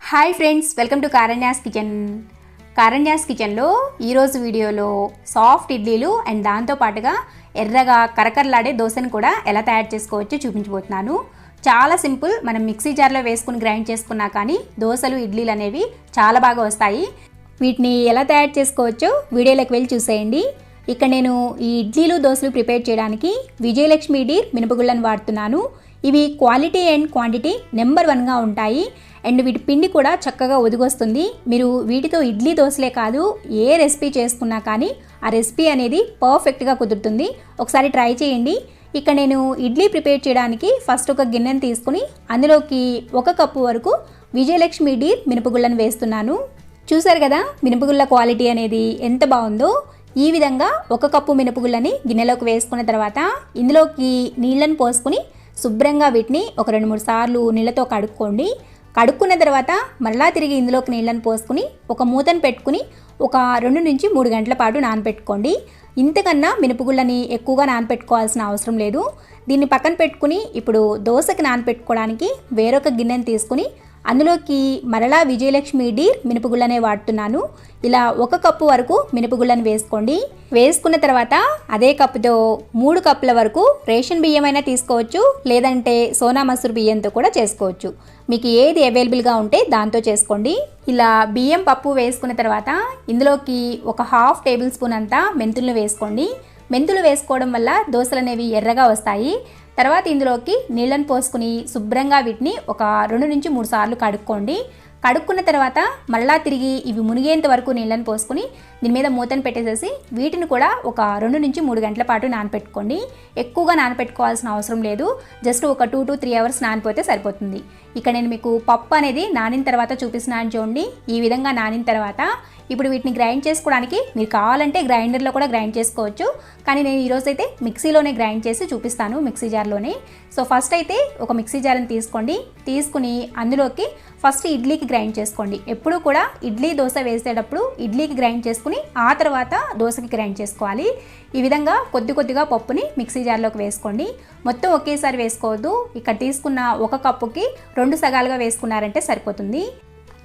Hi friends, welcome to Karanya's kitchen. Karanya's కిచెన్లో ఈరోజు వీడియోలో సాఫ్ట్ ఇడ్లీలు అండ్ దాంతో పాటుగా ఎర్రగా కరకరలాడే దోశను కూడా ఎలా తయారు చేసుకోవచ్చో చూపించబోతున్నాను. చాలా సింపుల్. మనం మిక్సీ జార్లో వేసుకుని గ్రైండ్ చేసుకున్నా కానీ దోశలు ఇడ్లీలు అనేవి చాలా బాగా వస్తాయి. వీటిని ఎలా తయారు చేసుకోవచ్చో వీడియోలోకి వెళ్ళి చూసేయండి. ఇక్కడ నేను ఈ ఇడ్లీలు దోశలు ప్రిపేర్ చేయడానికి విజయలక్ష్మి డీర్ మినపగుళ్ళను వాడుతున్నాను. ఇవి క్వాలిటీ అండ్ క్వాంటిటీ నెంబర్ 1గా ఉంటాయి. అండ్ వీటి పిండి కూడా చక్కగా ఒదిగొస్తుంది. మీరు వీటితో ఇడ్లీ దోశలే కాదు, ఏ రెసిపీ చేసుకున్నా కానీ ఆ రెసిపీ అనేది పర్ఫెక్ట్గా కుదురుతుంది. ఒకసారి ట్రై చేయండి. ఇక్కడ నేను ఇడ్లీ ప్రిపేర్ చేయడానికి ఫస్ట్ ఒక గిన్నెను తీసుకుని అందులోకి 1 కప్పు వరకు విజయలక్ష్మి డీర్ మినపగుళ్ళను వేస్తున్నాను. చూసారు కదా మినపగుళ్ళ క్వాలిటీ అనేది ఎంత బాగుందో. ఈ విధంగా 1 కప్పు మినపగుళ్ళని గిన్నెలోకి వేసుకున్న తర్వాత ఇందులోకి నీళ్ళను పోసుకుని శుభ్రంగా వీటిని ఒక 2-3 సార్లు నీళ్ళతో కడుక్కోండి. కడుక్కున్న తర్వాత మరలా తిరిగి ఇందులోకి నీళ్ళని పోసుకుని ఒక మూతను పెట్టుకుని ఒక 2 నుంచి 3 గంటల పాటు నానపెట్టుకోండి. ఇంతకన్నా మినపగుళ్ళని ఎక్కువగా నానపెట్టుకోవాల్సిన అవసరం లేదు. దీన్ని పక్కన పెట్టుకుని ఇప్పుడు దోశకి నానపెట్టుకోవడానికి వేరొక గిన్నెని తీసుకుని అందులోకి మరలా విజయలక్ష్మి డీర్ మినపగుళ్ళనే వాడుతున్నాను. ఇలా 1 కప్పు వరకు మినపగుళ్ళని వేసుకోండి. వేసుకున్న తర్వాత అదే కప్పుతో 3 కప్పుల వరకు రేషన్ బియ్యమైనా తీసుకోవచ్చు, లేదంటే సోనా మసూర్ బియ్యంతో కూడా చేసుకోవచ్చు. మీకు ఏది అవైలబుల్గా ఉంటే దాంతో చేసుకోండి. ఇలా బియ్యం పప్పు వేసుకున్న తర్వాత ఇందులోకి ఒక 1/2 టేబుల్ స్పూన్ అంతా మెంతులను వేసుకోండి. మెంతులు వేసుకోవడం వల్ల దోశలు అనేవి ఎర్రగా వస్తాయి. తర్వాత ఇందులోకి నీళ్ళను పోసుకుని శుభ్రంగా వీటిని ఒక 2 నుంచి 3 సార్లు కడుక్కోండి. కడుక్కున్న తర్వాత మళ్ళా తిరిగి ఇవి మునిగేంత వరకు నీళ్ళని పోసుకుని దీని మీద మూతను పెట్టేసేసి వీటిని కూడా ఒక 2 నుంచి 3 గంటల పాటు నానపెట్టుకోండి. ఎక్కువగా నానపెట్టుకోవాల్సిన అవసరం లేదు. జస్ట్ ఒక 2 to 3 అవర్స్ నానిపోతే సరిపోతుంది. ఇక్కడ నేను మీకు పప్పు అనేది నానిన తర్వాత చూపిస్తున్నాను చూడండి. ఈ విధంగా నానిన తర్వాత ఇప్పుడు వీటిని గ్రైండ్ చేసుకోవడానికి మీరు కావాలంటే గ్రైండర్లో కూడా గ్రైండ్ చేసుకోవచ్చు. కానీ నేను ఈరోజు అయితే మిక్సీలోనే గ్రైండ్ చేసి చూపిస్తాను, మిక్సీ జార్లోనే. సో ఫస్ట్ అయితే ఒక మిక్సీ జార్ని తీసుకోండి. తీసుకుని అందులోకి ఫస్ట్ ఇడ్లీకి గ్రైండ్ చేసుకోండి. ఎప్పుడు కూడా ఇడ్లీ దోశ వేసేటప్పుడు ఇడ్లీకి గ్రైండ్ చేసుకుని ఆ తర్వాత దోశకి గ్రైండ్ చేసుకోవాలి. ఈ విధంగా కొద్దిగా పప్పుని మిక్సీ జార్లోకి వేసుకోండి. మొత్తం ఒకేసారి వేసుకోవద్దు. ఇక్కడ తీసుకున్న 1 కప్పుకి 2 సగాలుగా వేసుకున్నారంటే సరిపోతుంది.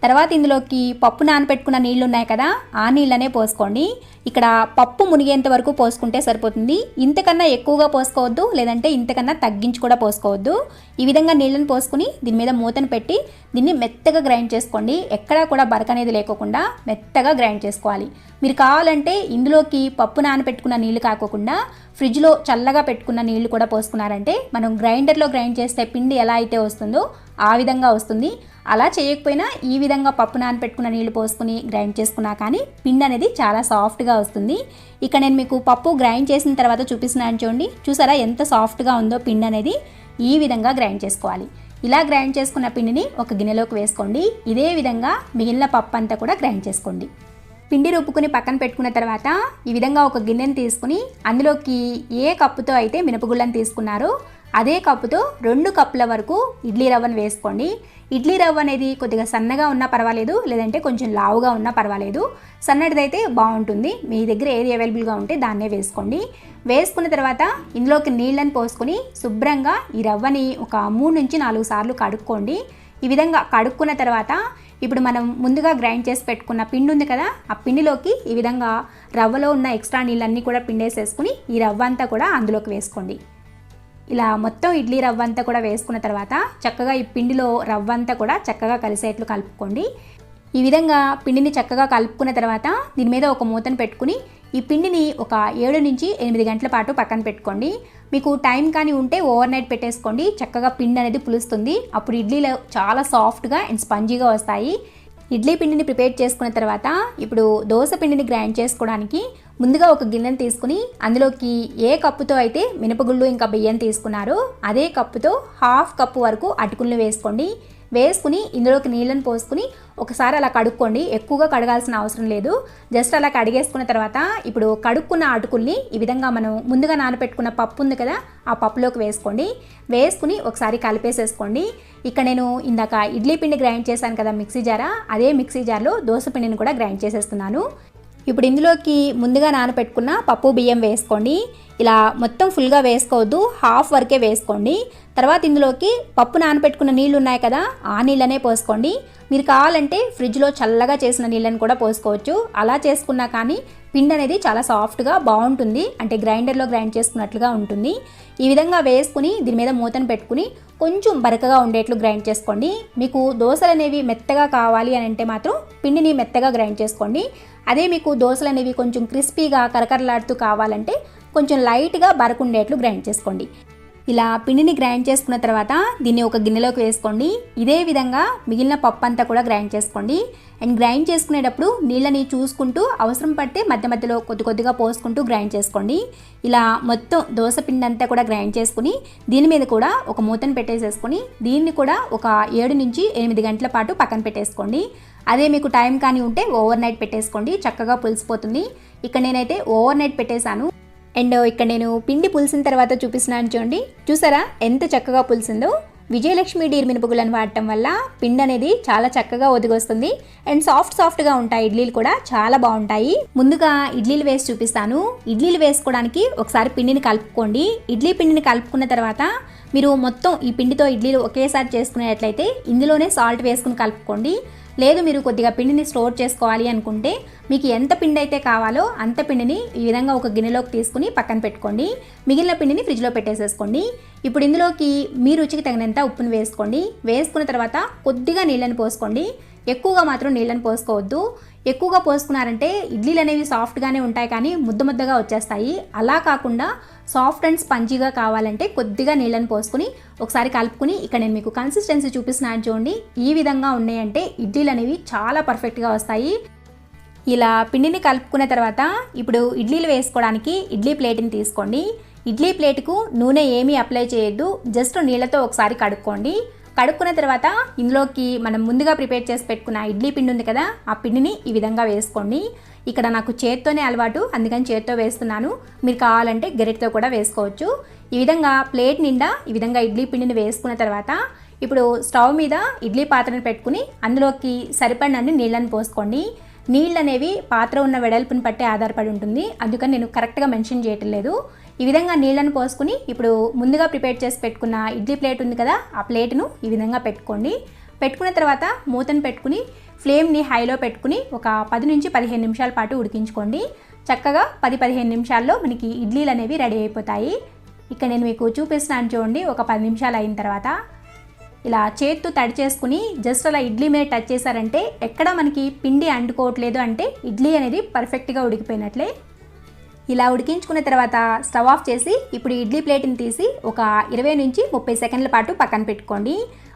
తర్వాత ఇందులోకి పప్పు నానపెట్టుకున్న నీళ్ళు ఉన్నాయి కదా, ఆ నీళ్ళనే పోసుకోండి. ఇక్కడ పప్పు మునిగేంత వరకు పోసుకుంటే సరిపోతుంది. ఇంతకన్నా ఎక్కువగా పోసుకోవద్దు, లేదంటే ఇంతకన్నా తగ్గించి కూడా పోసుకోవద్దు. ఈ విధంగా నీళ్ళని పోసుకుని దీని మీద మూతను పెట్టి దీన్ని మెత్తగా గ్రైండ్ చేసుకోండి. ఎక్కడా కూడా బరక అనేది లేకోకుండా మెత్తగా గ్రైండ్ చేసుకోవాలి. మీరు కావాలంటే ఇందులోకి పప్పు నానపెట్టుకున్న నీళ్ళు కాకోకుండా ఫ్రిడ్జ్లో చల్లగా పెట్టుకున్న నీళ్లు కూడా పోసుకున్నారంటే మనం గ్రైండర్లో గ్రైండ్ చేస్తే పిండి ఎలా అయితే వస్తుందో ఆ విధంగా వస్తుంది. అలా చేయకపోయినా ఈ విధంగా పప్పు నానపెట్టుకున్న నీళ్లు పోసుకుని గ్రైండ్ చేసుకున్నా కానీ పిండి అనేది చాలా సాఫ్ట్గా వస్తుంది. ఇక్కడ నేను మీకు పప్పు గ్రైండ్ చేసిన తర్వాత చూపిస్తున్నాను చూడండి. చూసారా ఎంత సాఫ్ట్గా ఉందో పిండి అనేది. ఈ విధంగా గ్రైండ్ చేసుకోవాలి. ఇలా గ్రైండ్ చేసుకున్న పిండిని ఒక గిన్నెలోకి వేసుకోండి. ఇదే విధంగా మిగిలిన పప్పు అంతా కూడా గ్రైండ్ చేసుకోండి. పిండి రుబ్బుకుని పక్కన పెట్టుకున్న తర్వాత ఈ విధంగా ఒక గిన్నెని తీసుకుని అందులోకి ఏ కప్పుతో అయితే మినపగుళ్ళని తీసుకున్నారో అదే కప్పుతో 2 కప్పుల వరకు ఇడ్లీ రవ్వను వేసుకోండి. ఇడ్లీ రవ్వ అనేది కొద్దిగా సన్నగా ఉన్నా పర్వాలేదు, లేదంటే కొంచెం లావుగా ఉన్నా పర్వాలేదు. సన్నటిదైతే బాగుంటుంది. మీ దగ్గర ఏది అవైలబుల్గా ఉంటే దాన్నే వేసుకోండి. వేసుకున్న తర్వాత ఇందులోకి నీళ్ళని పోసుకొని శుభ్రంగా ఈ రవ్వని ఒక 3 నుంచి 4 సార్లు కడుక్కోండి. ఈ విధంగా కడుక్కున్న తర్వాత ఇప్పుడు మనం ముందుగా గ్రైండ్ చేసి పెట్టుకున్న పిండి ఉంది కదా, ఆ పిండిలోకి ఈ విధంగా రవ్వలో ఉన్న ఎక్స్ట్రా నీళ్ళన్నీ కూడా పిండేసేసుకుని ఈ రవ్వ అంతా కూడా అందులోకి వేసుకోండి. ఇలా మొత్తం ఇడ్లీ రవ్వ అంతా కూడా వేసుకున్న తర్వాత చక్కగా ఈ పిండిలో రవ్వ అంతా కూడా చక్కగా కలిసేట్లు కలుపుకోండి. ఈ విధంగా పిండిని చక్కగా కలుపుకున్న తర్వాత దీని మీద ఒక మూతను పెట్టుకుని ఈ పిండిని ఒక 7 నుంచి 8 గంటల పాటు పక్కన పెట్టుకోండి. మీకు టైం కానీ ఉంటే ఓవర్ నైట్ పెట్టేసుకోండి. చక్కగా పిండి అనేది పులుస్తుంది. అప్పుడు ఇడ్లీలు చాలా సాఫ్ట్గా అండ్ స్పంజీగా వస్తాయి. ఇడ్లీ పిండిని ప్రిపేర్ చేసుకున్న తర్వాత ఇప్పుడు దోశ పిండిని గ్రైండ్ చేసుకోవడానికి ముందుగా ఒక గిన్నెను తీసుకుని అందులోకి ఏ కప్పుతో అయితే మినపగుళ్ళు ఇంకా బియ్యం తీసుకున్నారో అదే కప్పుతో 1/2 కప్పు వరకు అటుకులను వేసుకోండి. వేసుకుని ఇందులోకి నీళ్ళని పోసుకుని ఒకసారి అలా కడుక్కోండి. ఎక్కువగా కడగాల్సిన అవసరం లేదు. జస్ట్ అలా కడిగేసుకున్న తర్వాత ఇప్పుడు కడుక్కున్న అటుకుల్ని ఈ విధంగా మనం ముందుగా నానపెట్టుకున్న పప్పు ఉంది కదా, ఆ పప్పులోకి వేసుకోండి. వేసుకుని ఒకసారి కలిపేసేసుకోండి. ఇక్కడ నేను ఇందాక ఇడ్లీ పిండి గ్రైండ్ చేశాను కదా మిక్సీ జారా, అదే మిక్సీ జార్లో దోశ పిండిని కూడా గ్రైండ్ చేసేస్తున్నాను. ఇప్పుడు ఇందులోకి ముందుగా నానపెట్టుకున్న పప్పు బియ్యం వేసుకోండి. ఇలా మొత్తం ఫుల్గా వేసుకోవద్దు, హాఫ్ వరకే వేసుకోండి. తర్వాత ఇందులోకి పప్పు నానబెట్టుకున్న నీళ్ళు ఉన్నాయి కదా, ఆ నీళ్ళనే పోసుకోండి. మీరు కావాలంటే ఫ్రిడ్జ్లో చల్లగా చేసిన నీళ్ళని కూడా పోసుకోవచ్చు. అలా చేసుకున్నా కానీ పిండి అనేది చాలా సాఫ్ట్గా బాగుంటుంది, అంటే గ్రైండర్లో గ్రైండ్ చేసుకున్నట్లుగా ఉంటుంది. ఈ విధంగా వేసుకుని దీని మీద మూతను పెట్టుకుని కొంచెం బరకగా ఉండేట్లు గ్రైండ్ చేసుకోండి. మీకు దోశలు అనేవి మెత్తగా కావాలి అని అంటే మాత్రం పిండిని మెత్తగా గ్రైండ్ చేసుకోండి. అదే మీకు దోశలు అనేవి కొంచెం క్రిస్పీగా కరకరలాడుతూ కావాలంటే కొంచెం లైట్గా బరకుండేట్లు గ్రైండ్ చేసుకోండి. ఇలా పిండిని గ్రైండ్ చేసుకున్న తర్వాత దీన్ని ఒక గిన్నెలోకి వేసుకోండి. ఇదే విధంగా మిగిలిన పప్పు అంతా కూడా గ్రైండ్ చేసుకోండి. అండ్ గ్రైండ్ చేసుకునేటప్పుడు నీళ్ళని చూసుకుంటూ అవసరం పడితే మధ్య మధ్యలో కొద్దిగా పోసుకుంటూ గ్రైండ్ చేసుకోండి. ఇలా మొత్తం దోశ పిండి అంతా కూడా గ్రైండ్ చేసుకుని దీని మీద కూడా ఒక మూతను పెట్టేసేసుకొని దీన్ని కూడా ఒక 7 నుంచి 8 గంటల పాటు పక్కన పెట్టేసుకోండి. అదే మీకు టైం కానీ ఉంటే ఓవర్ నైట్ పెట్టేసుకోండి, చక్కగా పులిసిపోతుంది. ఇక్కడ నేనైతే ఓవర్ నైట్ పెట్టేశాను. అండ్ ఇక్కడ నేను పిండి పులిసిన తర్వాత చూపిస్తున్నాను చూడండి. చూసారా ఎంత చక్కగా పులిసిందో. విజయలక్ష్మి డీర్ మినపగుళ్ళను వాడటం వల్ల పిండి అనేది చాలా చక్కగా ఒదిగొస్తుంది. అండ్ సాఫ్ట్గా ఉంటాయి. ఇడ్లీలు కూడా చాలా బాగుంటాయి. ముందుగా ఇడ్లీలు వేసి చూపిస్తాను. ఇడ్లీలు వేసుకోవడానికి ఒకసారి పిండిని కలుపుకోండి. ఇడ్లీ పిండిని కలుపుకున్న తర్వాత మీరు మొత్తం ఈ పిండితో ఇడ్లీలు ఒకేసారి చేసుకునేట్లయితే ఇందులోనే సాల్ట్ వేసుకుని కలుపుకోండి. లేదు మీరు కొద్దిగా పిండిని స్టోర్ చేసుకోవాలి అనుకుంటే మీకు ఎంత పిండి అయితే కావాలో అంత పిండిని ఈ విధంగా ఒక గిన్నెలోకి తీసుకుని పక్కన పెట్టుకోండి. మిగిలిన పిండిని ఫ్రిడ్జ్లో పెట్టేసేసుకోండి. ఇప్పుడు ఇందులోకి మీ రుచికి తగినంత ఉప్పును వేసుకోండి. వేసుకున్న తర్వాత కొద్దిగా నీళ్ళని పోసుకోండి. ఎక్కువగా మాత్రం నీళ్ళని పోసుకోవద్దు. ఎక్కువగా పోసుకున్నారంటే ఇడ్లీలు అనేవి సాఫ్ట్గానే ఉంటాయి కానీ ముద్దగా వచ్చేస్తాయి. అలా కాకుండా సాఫ్ట్ అండ్ స్పంజీగా కావాలంటే కొద్దిగా నీళ్ళని పోసుకుని ఒకసారి కలుపుకుని ఇక్కడ నేను మీకు కన్సిస్టెన్సీ చూపిస్తున్నాను చూడండి. ఈ విధంగా ఉన్నాయంటే ఇడ్లీలు అనేవి చాలా పర్ఫెక్ట్గా వస్తాయి. ఇలా పిండిని కలుపుకున్న తర్వాత ఇప్పుడు ఇడ్లీలు వేసుకోవడానికి ఇడ్లీ ప్లేట్ని తీసుకోండి. ఇడ్లీ ప్లేట్కు నూనె ఏమీ అప్లై చేయొద్దు, జస్ట్ నీళ్ళతో ఒకసారి కడుక్కోండి. కడుక్కున్న తర్వాత ఇందులోకి మనం ముందుగా ప్రిపేర్ చేసి పెట్టుకున్న ఇడ్లీ పిండి ఉంది కదా, ఆ పిండిని ఈ విధంగా వేసుకోండి. ఇక్కడ నాకు చేత్తోనే అలవాటు, అందుకని చేత్తో వేస్తున్నాను. మీరు కావాలంటే గరిటెతో కూడా వేసుకోవచ్చు. ఈ విధంగా ప్లేట్ నిండా ఈ విధంగా ఇడ్లీ పిండిని వేసుకున్న తర్వాత ఇప్పుడు స్టవ్ మీద ఇడ్లీ పాత్రను పెట్టుకుని అందులోకి సరిపడినన్ని నీళ్ళని పోసుకోండి. నీళ్ళు అనేవి పాత్ర ఉన్న వెడల్పుని బట్టి ఆధారపడి ఉంటుంది, అందుకని నేను కరెక్ట్గా మెన్షన్ చేయటం లేదు. ఈ విధంగా నీళ్ళని పోసుకుని ఇప్పుడు ముందుగా ప్రిపేర్ చేసి పెట్టుకున్న ఇడ్లీ ప్లేట్ ఉంది కదా, ఆ ప్లేట్ను ఈ విధంగా పెట్టుకోండి. పెట్టుకున్న తర్వాత మూతను పెట్టుకుని ఫ్లేమ్ని హైలో పెట్టుకుని ఒక 10 నుంచి 15 నిమిషాల పాటు ఉడికించుకోండి. చక్కగా 10-15 నిమిషాల్లో మనకి ఇడ్లీలు అనేవి రెడీ అయిపోతాయి. ఇక్కడ నేను మీకు చూపిస్తున్నాను చూడండి. ఒక 10 నిమిషాలు అయిన తర్వాత ఇలా చేత్తో తడి చేసుకుని జస్ట్ అలా ఇడ్లీ మీద టచ్ చేశారంటే ఎక్కడ మనకి పిండి అంటుకోవట్లేదు అంటే ఇడ్లీ అనేది పర్ఫెక్ట్గా ఉడికిపోయినట్లే. ఇలా ఉడికించుకున్న తర్వాత స్టవ్ ఆఫ్ చేసి ఇప్పుడు ఇడ్లీ ప్లేట్ని తీసి ఒక 20 నుంచి 30 సెకండ్ల పాటు పక్కన పెట్టుకోండి.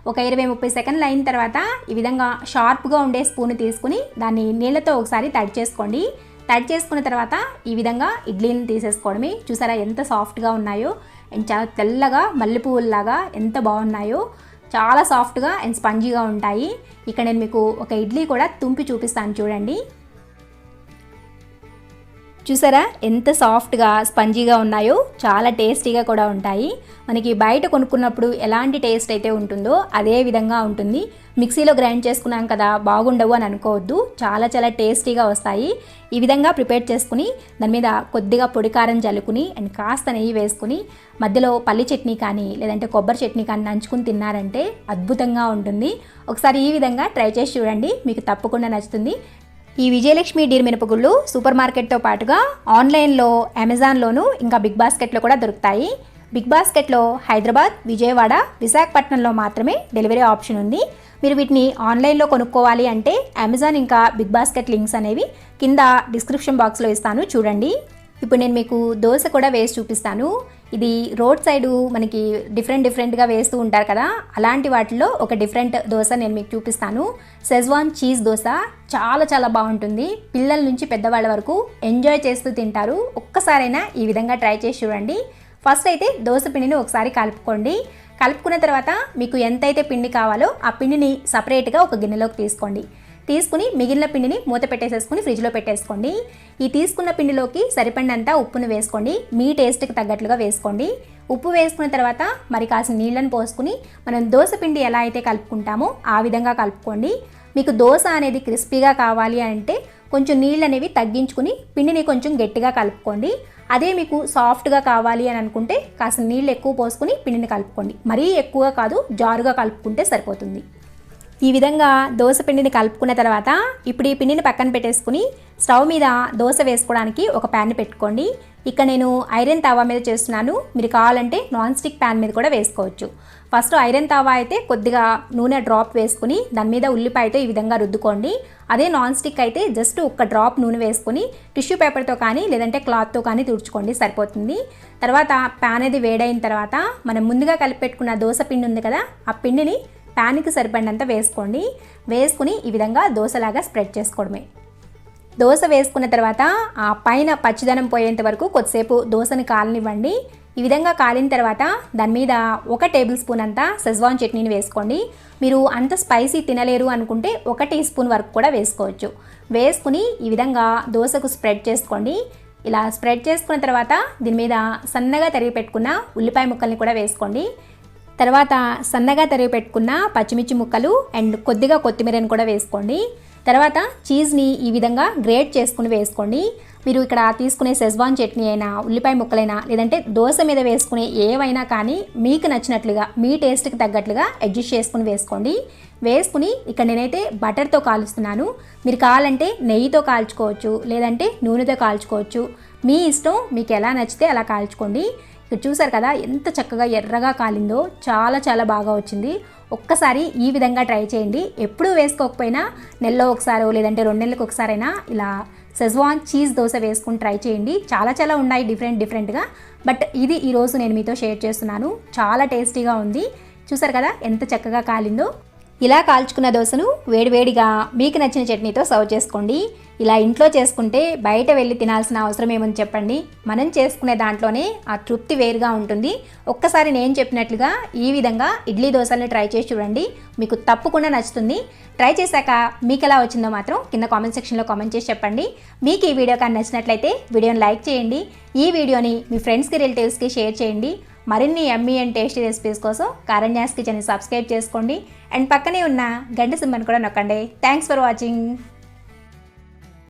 ఒక 20-30 సెకండ్లు అయిన తర్వాత ఈ విధంగా షార్ప్గా ఉండే స్పూన్ తీసుకుని దాన్ని నీళ్ళతో ఒకసారి తడి చేసుకోండి. తడి చేసుకున్న తర్వాత ఈ విధంగా ఇడ్లీని తీసేసుకోవడమే. చూసారా ఎంత సాఫ్ట్గా ఉన్నాయో అండ్ చాలా తెల్లగా మల్లెపువ్వుల్లాగా ఎంత బాగున్నాయో. చాలా సాఫ్ట్గా అండ్ స్పంజీగా ఉంటాయి. ఇక్కడ నేను మీకు ఒక ఇడ్లీ కూడా తుంపి చూపిస్తాను చూడండి. చూసారా ఎంత సాఫ్ట్గా స్పంజీగా ఉన్నాయో, చాలా టేస్టీగా కూడా ఉంటాయి. మనకి బయట కొనుక్కున్నప్పుడు ఎలాంటి టేస్ట్ అయితే ఉంటుందో అదే విధంగా ఉంటుంది. మిక్సీలో గ్రైండ్ చేసుకున్నాం కదా బాగుండవు అని అనుకోవద్దు, చాలా చాలా టేస్టీగా వస్తాయి. ఈ విధంగా ప్రిపేర్ చేసుకుని దాని మీద కొద్దిగా పొడి కారం జల్లుకుని అండ్ కాస్త నెయ్యి వేసుకుని మధ్యలో పల్లి చట్నీ కానీ లేదంటే కొబ్బరి చట్నీ కానీ నంచుకుని తిన్నారంటే అద్భుతంగా ఉంటుంది. ఒకసారి ఈ విధంగా ట్రై చేసి చూడండి, మీకు తప్పకుండా నచ్చుతుంది. ఈ విజయలక్ష్మి డీర్ మినపగుళ్ళు సూపర్ మార్కెట్తో పాటుగా ఆన్లైన్లో అమెజాన్లోను ఇంకా బిగ్ బాస్కెట్లో కూడా దొరుకుతాయి. బిగ్ బాస్కెట్లో హైదరాబాద్, విజయవాడ, విశాఖపట్నంలో మాత్రమే డెలివరీ ఆప్షన్ ఉంది. మీరు వీటిని ఆన్లైన్లో కొనుక్కోవాలి అంటే అమెజాన్ ఇంకా బిగ్ బాస్కెట్ లింక్స్ అనేవి కింద డిస్క్రిప్షన్ బాక్స్లో ఇస్తాను చూడండి. ఇప్పుడు నేను మీకు దోశ కూడా వేసి చూపిస్తాను. ఇది రోడ్ సైడు మనకి డిఫరెంట్గా వేస్తూ ఉంటారు కదా, అలాంటి వాటిలో ఒక డిఫరెంట్ దోశ నేను మీకు చూపిస్తాను. షెజ్వాన్ చీజ్ దోశ చాలా చాలా బాగుంటుంది. పిల్లల నుంచి పెద్దవాళ్ళ వరకు ఎంజాయ్ చేస్తూ తింటారు. ఒక్కసారైనా ఈ విధంగా ట్రై చేసి చూడండి. ఫస్ట్ అయితే దోశ పిండిని ఒకసారి కలుపుకోండి. కలుపుకున్న తర్వాత మీకు ఎంతైతే పిండి కావాలో ఆ పిండిని సపరేట్గా ఒక గిన్నెలోకి తీసుకోండి. తీసుకుని మిగిలిన పిండిని మూత పెట్టేసేసుకుని ఫ్రిడ్జ్లో పెట్టేసుకోండి. ఈ తీసుకున్న పిండిలోకి సరిపడినంత ఉప్పును వేసుకోండి. మీ టేస్ట్కి తగ్గట్లుగా వేసుకోండి. ఉప్పు వేసుకున్న తర్వాత మరి కాసిన నీళ్ళని పోసుకుని మనం దోశ పిండి ఎలా అయితే కలుపుకుంటామో ఆ విధంగా కలుపుకోండి. మీకు దోశ అనేది క్రిస్పీగా కావాలి అంటే కొంచెం నీళ్ళు అనేవి తగ్గించుకుని పిండిని కొంచెం గట్టిగా కలుపుకోండి. అదే మీకు సాఫ్ట్గా కావాలి అని అనుకుంటే కాస్త నీళ్ళు ఎక్కువ పోసుకుని పిండిని కలుపుకోండి. మరీ ఎక్కువగా కాదు, జారుగా కలుపుకుంటే సరిపోతుంది. ఈ విధంగా దోశ పిండిని కలుపుకున్న తర్వాత ఇప్పుడు ఈ పిండిని పక్కన పెట్టేసుకుని స్టవ్ మీద దోశ వేసుకోవడానికి ఒక ప్యాన్ని పెట్టుకోండి. ఇక్కడ నేను ఐరన్ తవా మీద చేస్తున్నాను. మీరు కావాలంటే నాన్ స్టిక్ ప్యాన్ మీద కూడా వేసుకోవచ్చు. ఫస్ట్ ఐరన్ తవా అయితే కొద్దిగా నూనె డ్రాప్ వేసుకుని దాని మీద ఉల్లిపాయతో ఈ విధంగా రుద్దుకోండి. అదే నాన్ స్టిక్ అయితే జస్ట్ ఒక డ్రాప్ నూనె వేసుకుని టిష్యూ పేపర్తో కానీ లేదంటే క్లాత్తో కానీ తుడుచుకోండి, సరిపోతుంది. తర్వాత ప్యాన్ అది వేడైన తర్వాత మనం ముందుగా కలిపి పెట్టుకున్న దోశ పిండి ఉంది కదా, ఆ పిండిని ప్యాన్కి సరిపడినంత వేసుకోండి. వేసుకుని ఈ విధంగా దోశలాగా స్ప్రెడ్ చేసుకోవడమే. దోశ వేసుకున్న తర్వాత ఆ పైన పచ్చిదనం పోయేంత వరకు కొద్దిసేపు దోశని కాలనివ్వండి. ఈ విధంగా కాలిన తర్వాత దాని మీద 1 టేబుల్ స్పూన్ అంతా షెజ్వాన్ చట్నీని వేసుకోండి. మీరు అంత స్పైసీ తినలేరు అనుకుంటే 1 టీ స్పూన్ వరకు కూడా వేసుకోవచ్చు. వేసుకుని ఈ విధంగా దోశకు స్ప్రెడ్ చేసుకోండి. ఇలా స్ప్రెడ్ చేసుకున్న తర్వాత దీని మీద సన్నగా తరిగి పెట్టుకున్న ఉల్లిపాయ ముక్కల్ని కూడా వేసుకోండి. తర్వాత సన్నగా తరిగి పెట్టుకున్న పచ్చిమిర్చి ముక్కలు అండ్ కొద్దిగా కొత్తిమీరని కూడా వేసుకోండి. తర్వాత చీజ్ని ఈ విధంగా గ్రేట్ చేసుకుని వేసుకోండి. మీరు ఇక్కడ తీసుకునే షెజ్వాన్ చట్నీ అయినా ఉల్లిపాయ ముక్కలైనా లేదంటే దోశ మీద వేసుకునే ఏవైనా కానీ మీకు నచ్చినట్లుగా మీ టేస్ట్కి తగ్గట్లుగా అడ్జస్ట్ చేసుకుని వేసుకోండి. వేసుకుని ఇక్కడ నేనైతే బటర్తో కాలుస్తున్నాను. మీరు కావాలంటే నెయ్యితో కాల్చుకోవచ్చు, లేదంటే నూనెతో కాల్చుకోవచ్చు. మీ ఇష్టం, మీకు ఎలా నచ్చితే అలా కాల్చుకోండి. ఇక్కడ చూసారు కదా ఎంత చక్కగా ఎర్రగా కాలిందో, చాలా బాగా వచ్చింది. ఒక్కసారి ఈ విధంగా ట్రై చేయండి. ఎప్పుడూ వేసుకోకపోయినా నెలలో ఒకసారో లేదంటే 2 నెలలకు ఒకసారైనా ఇలా షెజ్వాన్ చీజ్ దోశ వేసుకుని ట్రై చేయండి. చాలా ఉన్నాయి డిఫరెంట్గా. బట్ ఇది ఈరోజు నేను మీతో షేర్ చేస్తున్నాను. చాలా టేస్టీగా ఉంది. చూసారు కదా ఎంత చక్కగా కాలిందో. ఇలా కాల్చుకున్న దోశను వేడివేడిగా మీకు నచ్చిన చట్నీతో సర్వ్ చేసుకోండి. ఇలా ఇంట్లో చేసుకుంటే బయట వెళ్ళి తినాల్సిన అవసరం ఏమని చెప్పండి. మనం చేసుకునే దాంట్లోనే ఆ తృప్తి వేరుగా ఉంటుంది. ఒక్కసారి నేను చెప్పినట్లుగా ఈ విధంగా ఇడ్లీ దోశల్ని ట్రై చేసి చూడండి, మీకు తప్పకుండా నచ్చుతుంది. ట్రై చేశాక మీకు ఎలా వచ్చిందో మాత్రం కింద కామెంట్ సెక్షన్లో కామెంట్ చేసి చెప్పండి. మీకు ఈ వీడియో కానీ నచ్చినట్లయితే వీడియోని లైక్ చేయండి. ఈ వీడియోని మీ ఫ్రెండ్స్కి, రిలేటివ్స్కి షేర్ చేయండి. మరిన్ని యమ్మీ అండ్ టేస్టీ రెసిపీస్ కోసం కారణ్యాస్ కిచెన్ని సబ్స్క్రైబ్ చేసుకోండి అండ్ పక్కనే ఉన్న గంట సింబల్ని కూడా నొక్కండి. Thanks for watching.